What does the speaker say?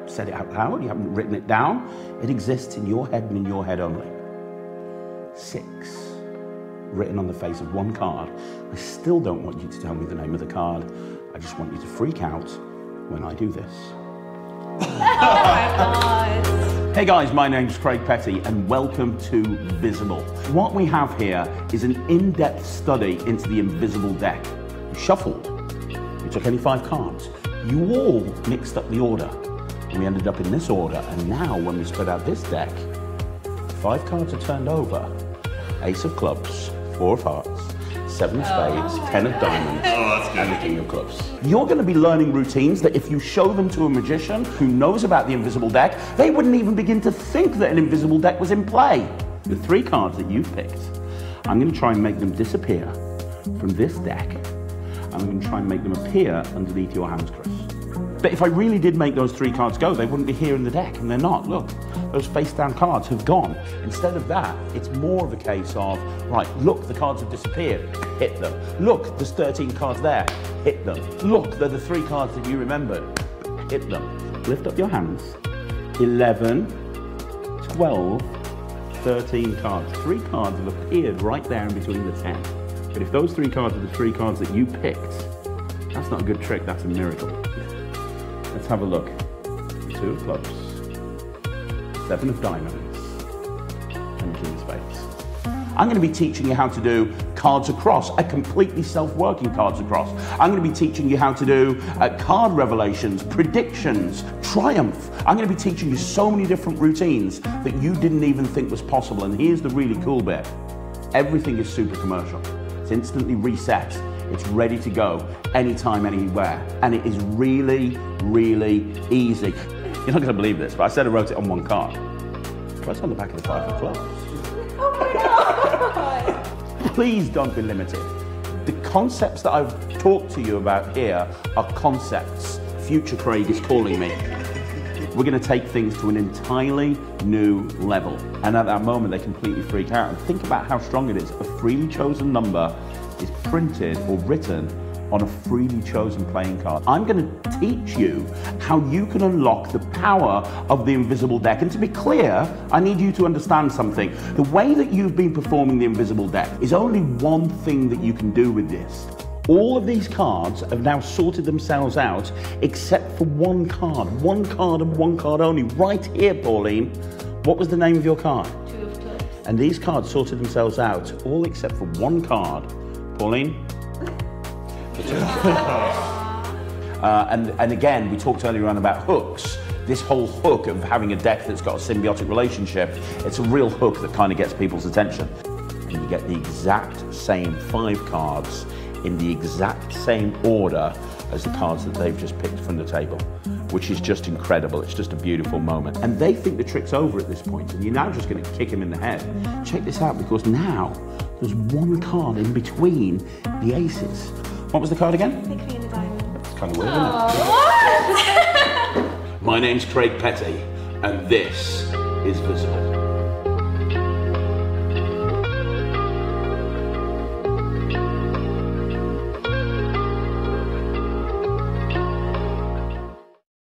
said it out loud, you haven't written it down. It exists in your head and in your head only. 6, written on the face of one card. I still don't want you to tell me the name of the card. I just want you to freak out when I do this. Oh my God. Hey guys, my name's Craig Petty and welcome to Visible. What we have here is an in-depth study into the invisible deck. You shuffled, you took any 5 cards, you all mixed up the order. And we ended up in this order, and now when we spread out this deck, 5 cards are turned over. Ace of clubs, 4 of hearts, 7 of spades, 10 of diamonds, and the king of clubs. You're going to be learning routines that if you show them to a magician who knows about the invisible deck, they wouldn't even begin to think that an invisible deck was in play. The 3 cards that you've picked, I'm going to try and make them disappear from this deck. I'm going to try and make them appear underneath your hands, Chris. But if I really did make those 3 cards go, they wouldn't be here in the deck, and they're not. Look, those face-down cards have gone. Instead of that, it's more of a case of, right, look, the cards have disappeared, hit them. Look, there's 13 cards there, hit them. Look, they're the 3 cards that you remembered, hit them. Lift up your hands, 11, 12, 13 cards. 3 cards have appeared right there in between the 10. But if those 3 cards are the 3 cards that you picked, that's not a good trick, that's a miracle. Let's have a look. 2 of clubs, 7 of diamonds, and king of spades. I'm going to be teaching you how to do cards across, a completely self-working cards across. I'm going to be teaching you how to do card revelations, predictions, triumph. I'm going to be teaching you so many different routines that you didn't even think was possible. And here's the really cool bit. Everything is super commercial. It's instantly reset. It's ready to go anytime, anywhere. And it is really, really easy. You're not going to believe this, but I said I wrote it on 1 card. But it's on the back of the 5 of clubs. Oh my God! Please don't be limited. The concepts that I've talked to you about here are concepts. Future Craig is calling me. We're going to take things to an entirely new level. And at that moment, they completely freak out. And think about how strong it is. A freely chosen number is printed or written on a freely chosen playing card. I'm going to teach you how you can unlock the power of the invisible deck. And to be clear, I need you to understand something. The way that you've been performing the invisible deck is only one thing that you can do with this. All of these cards have now sorted themselves out except for 1 card. 1 card and 1 card only. Right here, Pauline. What was the name of your card? 2 of clubs. And these cards sorted themselves out, all except for 1 card. Pauline? And again, we talked earlier on about hooks. This whole hook of having a deck that's got a symbiotic relationship, it's a real hook that kind of gets people's attention. And you get the exact same 5 cards in the exact same order as the cards that they've just picked from the table, which is just incredible. It's just a beautiful moment. And they think the trick's over at this point, and you're now just going to kick them in the head. Check this out, because now there's 1 card in between the aces. What was the card again? The queen of diamonds. It's kind of weird, isn't it? What? My name's Craig Petty, and this is Visible.